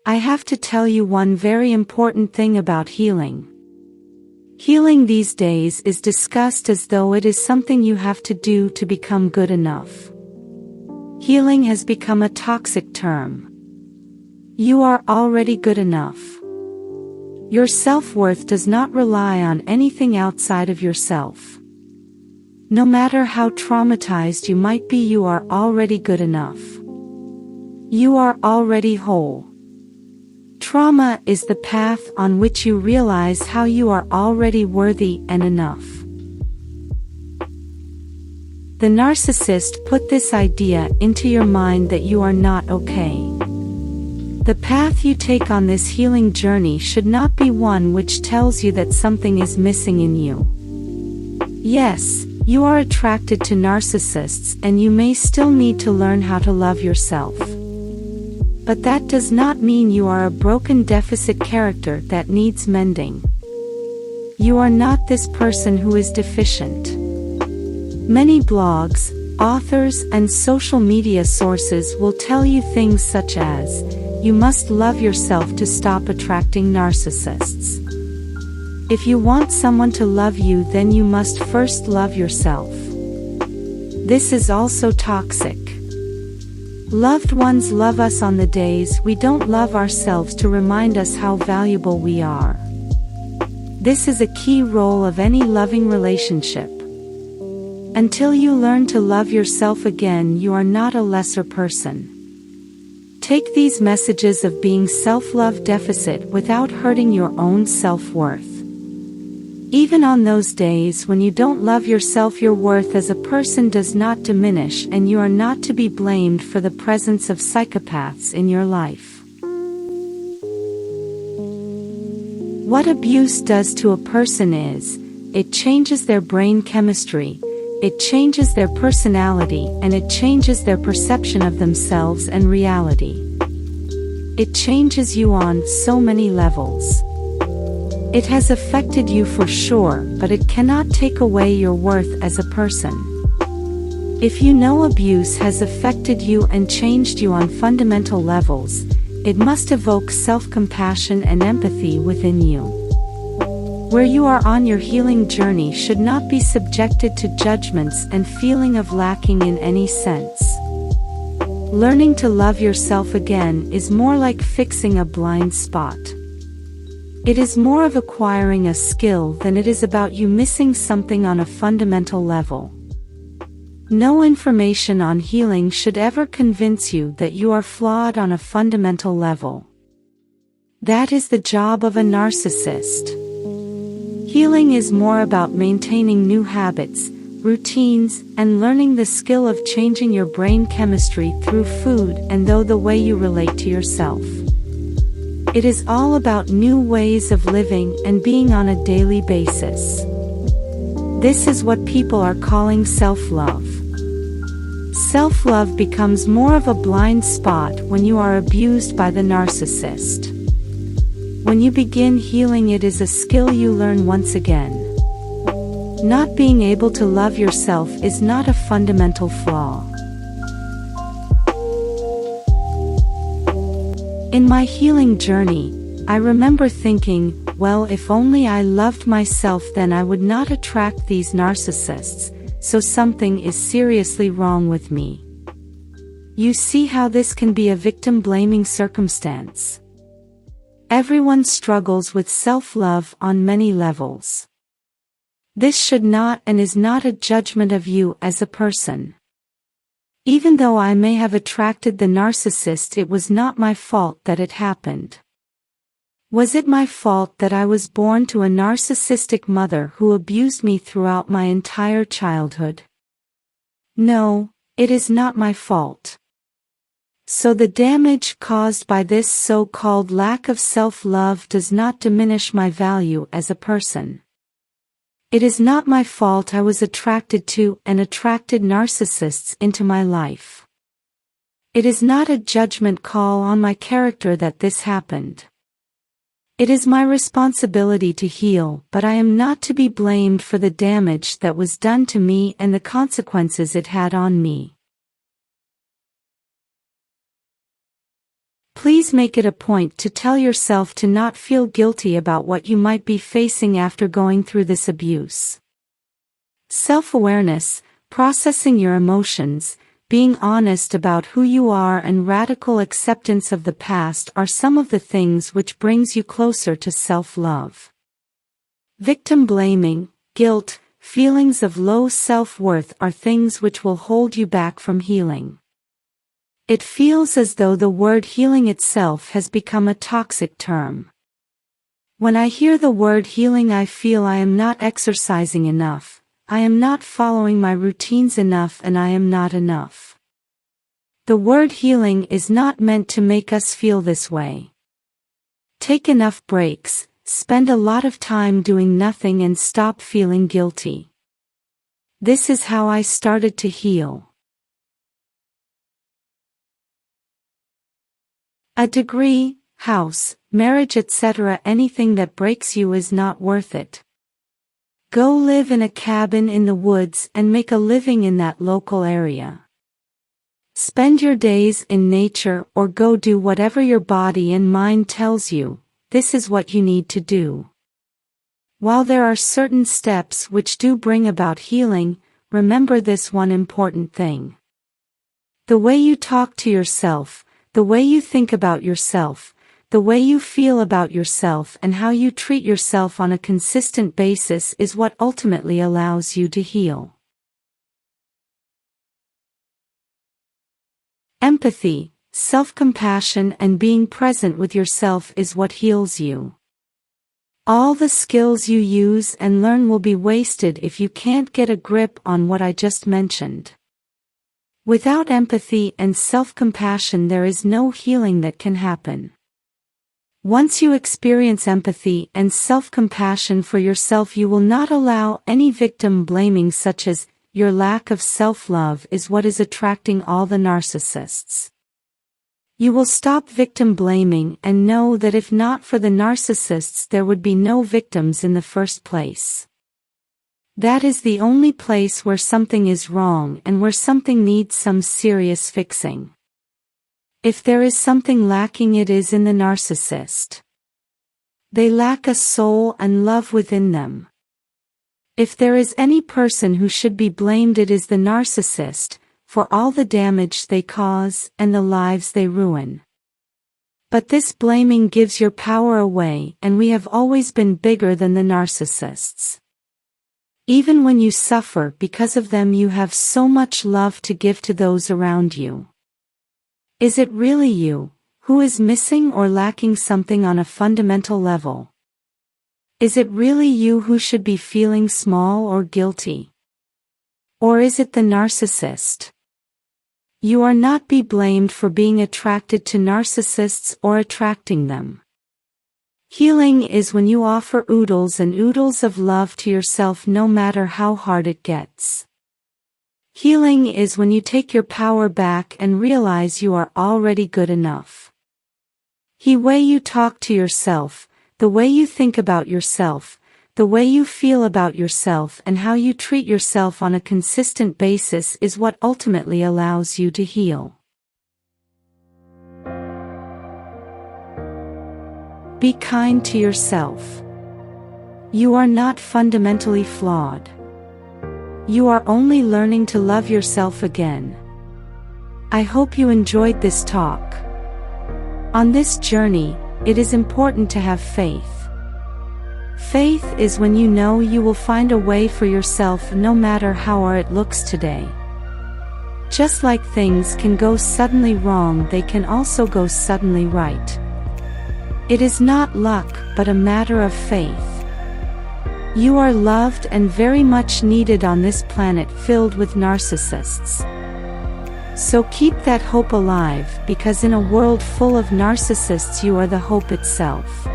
I have to tell you one very important thing about healing. Healing these days is discussed as though it is something you have to do to become good enough. Healing has become a toxic term. You are already good enough. Your self-worth does not rely on anything outside of yourself. No matter how traumatized you might be, you are already good enough. You are already whole. Trauma is the path on which you realize how you are already worthy and enough. The narcissist put this idea into your mind that you are not okay. The path you take on this healing journey should not be one which tells you that something is missing in you. Yes, you are attracted to narcissists and you may still need to learn how to love yourself. But that does not mean you are a broken deficit character that needs mending. You are not this person who is deficient. Many blogs, authors, and social media sources will tell you things such as, you must love yourself to stop attracting narcissists. If you want someone to love you, then you must first love yourself. This is also toxic. Loved ones love us on the days we don't love ourselves to remind us how valuable we are. This is a key role of any loving relationship. Until you learn to love yourself again, you are not a lesser person. Take these messages of being self-love deficit without hurting your own self-worth. Even on those days when you don't love yourself, your worth as a person does not diminish, and you are not to be blamed for the presence of psychopaths in your life. What abuse does to a person is, it changes their brain chemistry, it changes their personality, and it changes their perception of themselves and reality. It changes you on so many levels. It has affected you for sure, but it cannot take away your worth as a person. If you know abuse has affected you and changed you on fundamental levels, it must evoke self-compassion and empathy within you. Where you are on your healing journey should not be subjected to judgments and feeling of lacking in any sense. Learning to love yourself again is more like fixing a blind spot. It is more of acquiring a skill than it is about you missing something on a fundamental level. No information on healing should ever convince you that you are flawed on a fundamental level. That is the job of a narcissist. Healing is more about maintaining new habits, routines, and learning the skill of changing your brain chemistry through food and the way you relate to yourself. It is all about new ways of living and being on a daily basis. This is what people are calling self-love. Self-love becomes more of a blind spot when you are abused by the narcissist. When you begin healing, it is a skill you learn once again. Not being able to love yourself is not a fundamental flaw. In my healing journey, I remember thinking, well, if only I loved myself, then I would not attract these narcissists, so something is seriously wrong with me. You see how this can be a victim-blaming circumstance. Everyone struggles with self-love on many levels. This should not and is not a judgment of you as a person. Even though I may have attracted the narcissist, it was not my fault that it happened. Was it my fault that I was born to a narcissistic mother who abused me throughout my entire childhood? No, it is not my fault. So the damage caused by this so-called lack of self-love does not diminish my value as a person. It is not my fault I was attracted to and attracted narcissists into my life. It is not a judgment call on my character that this happened. It is my responsibility to heal, but I am not to be blamed for the damage that was done to me and the consequences it had on me. Please make it a point to tell yourself to not feel guilty about what you might be facing after going through this abuse. Self-awareness, processing your emotions, being honest about who you are, and radical acceptance of the past are some of the things which brings you closer to self-love. Victim blaming, guilt, feelings of low self-worth are things which will hold you back from healing. It feels as though the word healing itself has become a toxic term. When I hear the word healing, I feel I am not exercising enough, I am not following my routines enough, and I am not enough. The word healing is not meant to make us feel this way. Take enough breaks, spend a lot of time doing nothing, and stop feeling guilty. This is how I started to heal. A degree, house, marriage, etc., anything that breaks you is not worth it. Go live in a cabin in the woods and make a living in that local area. Spend your days in nature, or go do whatever your body and mind tells you, this is what you need to do. While there are certain steps which do bring about healing, remember this one important thing. The way you talk to yourself, the way you think about yourself, the way you feel about yourself, and how you treat yourself on a consistent basis is what ultimately allows you to heal. Empathy, self-compassion, and being present with yourself is what heals you. All the skills you use and learn will be wasted if you can't get a grip on what I just mentioned. Without empathy and self-compassion, there is no healing that can happen. Once you experience empathy and self-compassion for yourself, you will not allow any victim blaming, such as your lack of self-love is what is attracting all the narcissists. You will stop victim blaming and know that if not for the narcissists, there would be no victims in the first place. That is the only place where something is wrong and where something needs some serious fixing. If there is something lacking, it is in the narcissist. They lack a soul and love within them. If there is any person who should be blamed, it is the narcissist, for all the damage they cause and the lives they ruin. But this blaming gives your power away, and we have always been bigger than the narcissists. Even when you suffer because of them, you have so much love to give to those around you. Is it really you who is missing or lacking something on a fundamental level? Is it really you who should be feeling small or guilty? Or is it the narcissist? You are not be blamed for being attracted to narcissists or attracting them. Healing is when you offer oodles and oodles of love to yourself, no matter how hard it gets. Healing is when you take your power back and realize you are already good enough. The way you talk to yourself, the way you think about yourself, the way you feel about yourself, and how you treat yourself on a consistent basis is what ultimately allows you to heal. Be kind to yourself. You are not fundamentally flawed. You are only learning to love yourself again. I hope you enjoyed this talk. On this journey, it is important to have faith. Faith is when you know you will find a way for yourself no matter how hard it looks today. Just like things can go suddenly wrong, they can also go suddenly right. It is not luck, but a matter of faith. You are loved and very much needed on this planet filled with narcissists. So keep that hope alive, because in a world full of narcissists, you are the hope itself.